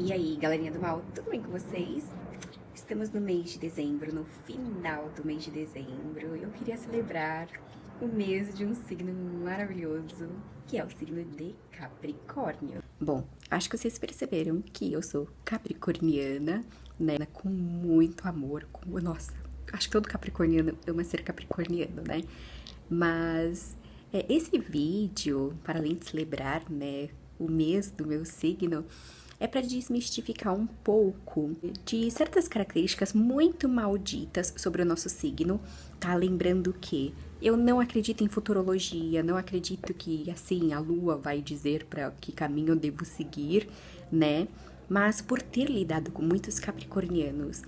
E aí, galerinha do mal, tudo bem com vocês? Estamos no mês de dezembro, no final do mês de dezembro. Eu queria celebrar o mês de um signo maravilhoso, que é o signo de Capricórnio. Bom, acho que vocês perceberam que eu sou capricorniana, né? Com muito amor. Nossa, acho que todo capricorniano ama ser capricorniano, né? Mas esse vídeo, para além de celebrar, né, o mês do meu signo, é para desmistificar um pouco de certas características muito malditas sobre o nosso signo, tá? Lembrando que eu não acredito em futurologia, não acredito que, assim, a lua vai dizer para que caminho eu devo seguir, né? Mas por ter lidado com muitos capricornianos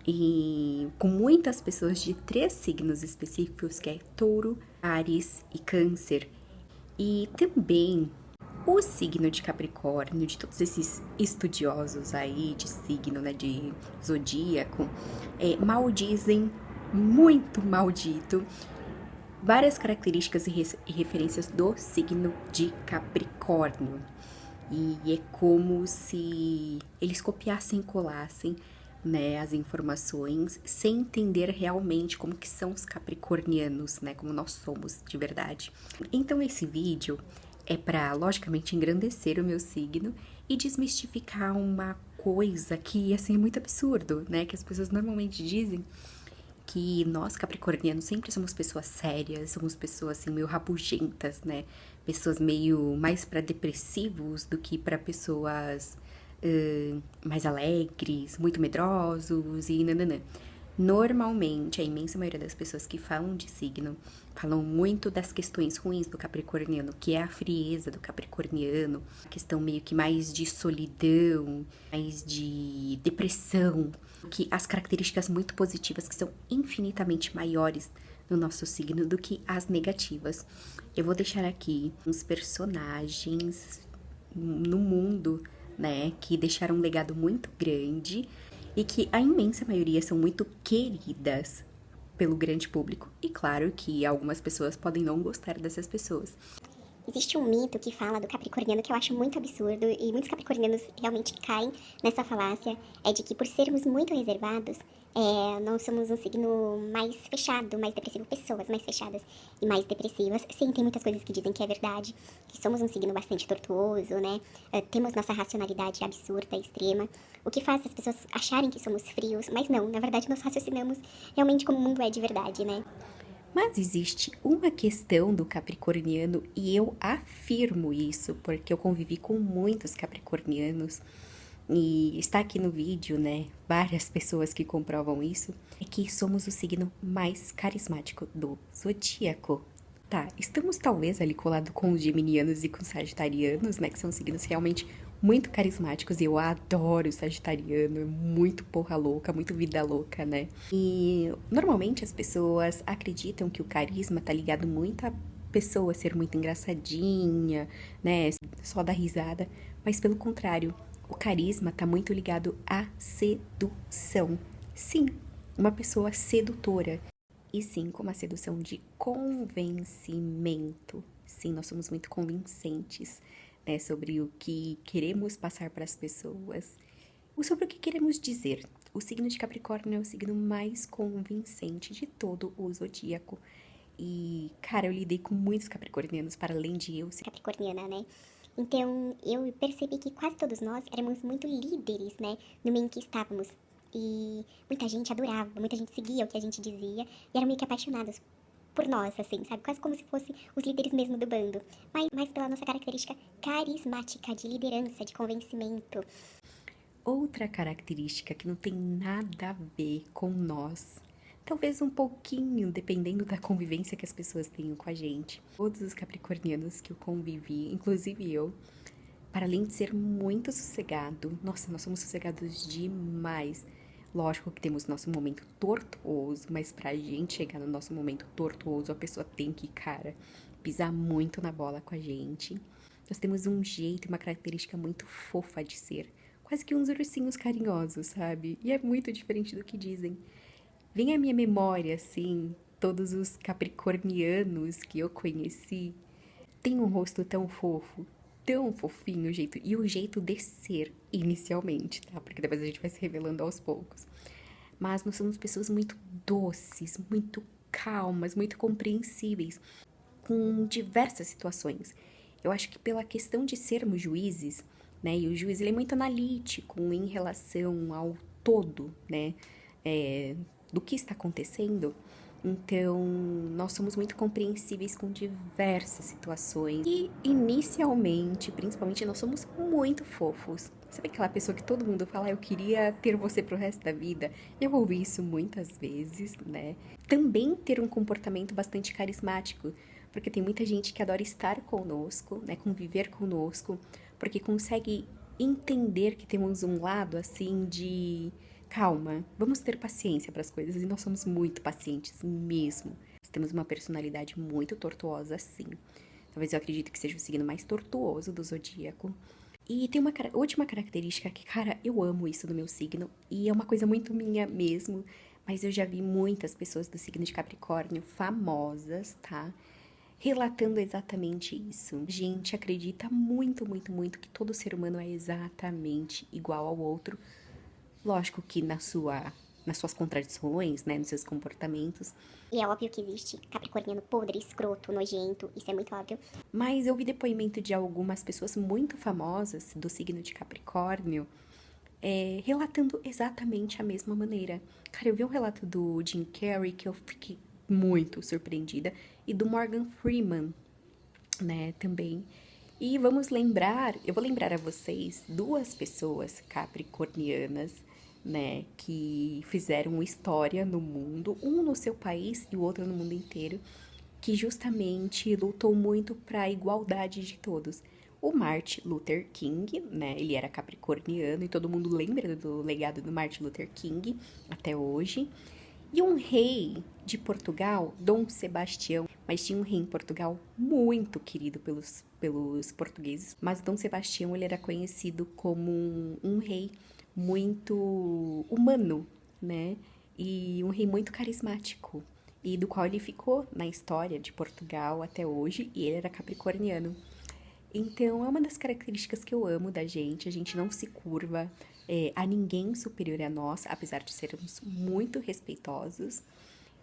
e com muitas pessoas de 3 signos específicos, que é Touro, Áries e Câncer, e também o signo de Capricórnio, de todos esses estudiosos aí de signo, né, de zodíaco, maldizem, muito maldito, várias características e referências do signo de Capricórnio. E é como se eles copiassem e colassem, né, as informações sem entender realmente como que são os capricornianos, né, como nós somos de verdade. Então esse vídeo é para, logicamente, engrandecer o meu signo e desmistificar uma coisa que, assim, é muito absurdo, né, que as pessoas normalmente dizem que nós capricornianos sempre somos pessoas sérias, somos pessoas assim meio rabugentas, né? Pessoas meio mais para depressivos do que para pessoas mais alegres, muito medrosos e nananã. Normalmente, a imensa maioria das pessoas que falam de signo falam muito das questões ruins do capricorniano, que é a frieza do capricorniano, a questão meio que mais de solidão, mais de depressão, que as características muito positivas que são infinitamente maiores no nosso signo do que as negativas. Eu vou deixar aqui uns personagens no mundo, né, que deixaram um legado muito grande e que a imensa maioria são muito queridas pelo grande público. E claro que algumas pessoas podem não gostar dessas pessoas. Existe um mito que fala do capricorniano que eu acho muito absurdo e muitos capricornianos realmente caem nessa falácia, é de que por sermos muito reservados, nós somos um signo mais fechado, mais depressivo, pessoas mais fechadas e mais depressivas. Sim, tem muitas coisas que dizem que é verdade, que somos um signo bastante tortuoso, né? Temos nossa racionalidade absurda, extrema, o que faz as pessoas acharem que somos frios, mas não, na verdade nós raciocinamos realmente como o mundo é de verdade, né? Mas existe uma questão do capricorniano, e eu afirmo isso, porque eu convivi com muitos capricornianos, e está aqui no vídeo, né, várias pessoas que comprovam isso, é que somos o signo mais carismático do zodíaco. Tá, estamos talvez ali colado com os geminianos e com os sagitarianos, né, que são signos realmente muito carismáticos, e eu adoro o sagitariano, é muito porra louca, muito vida louca, né? E normalmente as pessoas acreditam que o carisma tá ligado muito à pessoa ser muito engraçadinha, né, só dar risada, mas pelo contrário, o carisma tá muito ligado à sedução. Sim, uma pessoa sedutora. E sim, com uma sedução de convencimento. Sim, nós somos muito convincentes, né, sobre o que queremos passar para as pessoas, ou sobre o que queremos dizer. O signo de Capricórnio é o signo mais convincente de todo o zodíaco. E, cara, eu lidei com muitos capricornianos, para além de eu ser Capricorniana, né? Então, eu percebi que quase todos nós éramos muito líderes, né, no meio em que estávamos. E muita gente adorava, muita gente seguia o que a gente dizia e eram meio que apaixonados por nós, assim, sabe? Quase como se fossem os líderes mesmo do bando. Mas mais pela nossa característica carismática, de liderança, de convencimento. outra característica que não tem nada a ver com nós. Talvez um pouquinho, dependendo da convivência que as pessoas tenham com a gente. Todos os capricornianos que eu convivi, inclusive eu, para além de ser muito sossegado, nossa, nós somos sossegados demais. Lógico que temos nosso momento tortuoso, mas pra gente chegar no nosso momento tortuoso, a pessoa tem que, cara, pisar muito na bola com a gente. Nós temos um jeito e uma característica muito fofa de ser. Quase que uns ursinhos carinhosos, sabe? E é muito diferente do que dizem. Vem à minha memória, assim, todos os capricornianos que eu conheci têm um rosto tão fofinho o jeito, e o jeito de ser inicialmente, tá? Porque depois a gente vai se revelando aos poucos. Mas nós somos pessoas muito doces, muito calmas, muito compreensíveis com diversas situações. Eu acho que pela questão de sermos juízes, né? E o juiz ele é muito analítico em relação ao todo, né? Do que está acontecendo. Então, nós somos muito compreensíveis com diversas situações. E, inicialmente, principalmente, nós somos muito fofos. Sabe aquela pessoa que todo mundo fala, eu queria ter você pro resto da vida? Eu ouvi isso muitas vezes, né? Também ter um comportamento bastante carismático, porque tem muita gente que adora estar conosco, né? Conviver conosco, porque consegue entender que temos um lado, assim, de calma, vamos ter paciência para as coisas, e nós somos muito pacientes mesmo. Nós temos uma personalidade muito tortuosa, sim. Talvez eu acredite que seja o signo mais tortuoso do zodíaco. E tem uma última característica que, cara, eu amo isso do meu signo, e é uma coisa muito minha mesmo, mas eu já vi muitas pessoas do signo de Capricórnio, famosas, tá? Relatando exatamente isso. A gente acredita muito, muito, muito que todo ser humano é exatamente igual ao outro. Lógico que nas suas contradições, né, nos seus comportamentos. E é óbvio que existe capricorniano podre, escroto, nojento, isso é muito óbvio. Mas eu vi depoimento de algumas pessoas muito famosas do signo de Capricórnio, relatando exatamente a mesma maneira. Cara, eu vi um relato do Jim Carrey que eu fiquei muito surpreendida, e do Morgan Freeman, né, também. E eu vou lembrar a vocês duas pessoas capricornianas, né, que fizeram história no mundo, um no seu país e o outro no mundo inteiro, que justamente lutou muito para a igualdade de todos. O Martin Luther King, né, ele era capricorniano e todo mundo lembra do legado do Martin Luther King até hoje. E um rei de Portugal, Dom Sebastião, mas tinha um rei em Portugal muito querido pelos portugueses, mas Dom Sebastião ele era conhecido como um rei muito humano, né? E um rei muito carismático, e do qual ele ficou na história de Portugal até hoje, e ele era capricorniano. Então, é uma das características que eu amo da gente. A gente não se curva a ninguém superior a nós, apesar de sermos muito respeitosos.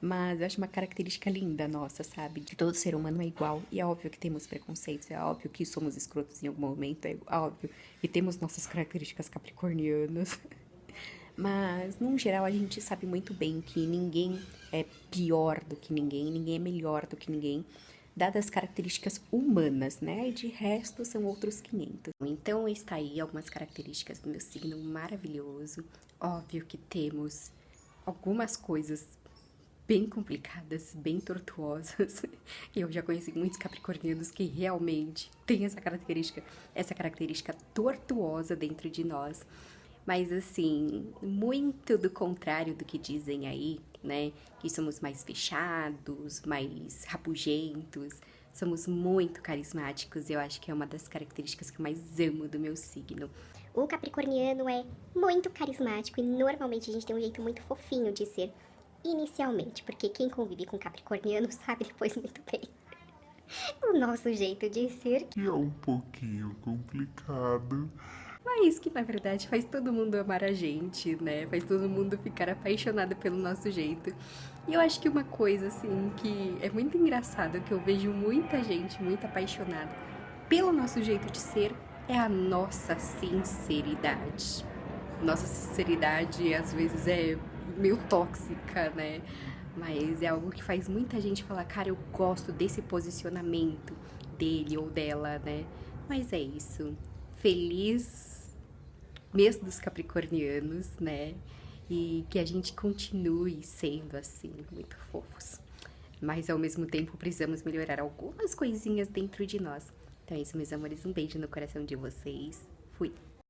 Mas eu acho uma característica linda nossa, sabe? Que todo ser humano é igual. E é óbvio que temos preconceitos, é óbvio que somos escrotos em algum momento, é óbvio que temos nossas características capricornianas. Mas, no geral, a gente sabe muito bem que ninguém é pior do que ninguém, ninguém é melhor do que ninguém, dadas as características humanas, né? E de resto são outros 500. Então, está aí algumas características do meu signo maravilhoso. Óbvio que temos algumas coisas bem complicadas, bem tortuosas. E eu já conheci muitos capricornianos que realmente têm essa característica tortuosa dentro de nós. Mas, assim, muito do contrário do que dizem aí, né? Que somos mais fechados, mais rabugentos, somos muito carismáticos. Eu acho que é uma das características que eu mais amo do meu signo. O capricorniano é muito carismático e normalmente a gente tem um jeito muito fofinho de ser, inicialmente, porque quem convive com capricorniano sabe depois muito bem o nosso jeito de ser, Que é um pouquinho complicado. Mas que, na verdade, faz todo mundo amar a gente, né? Faz todo mundo ficar apaixonado pelo nosso jeito. E eu acho que uma coisa, assim, que é muito engraçado, que eu vejo muita gente muito apaixonada pelo nosso jeito de ser, é a nossa sinceridade. Nossa sinceridade, às vezes, é meio tóxica, né? Mas é algo que faz muita gente falar, cara, eu gosto desse posicionamento dele ou dela, né? Mas é isso. Feliz mês dos capricornianos, né? E que a gente continue sendo assim, muito fofos. Mas ao mesmo tempo precisamos melhorar algumas coisinhas dentro de nós. Então é isso, meus amores. Um beijo no coração de vocês. Fui!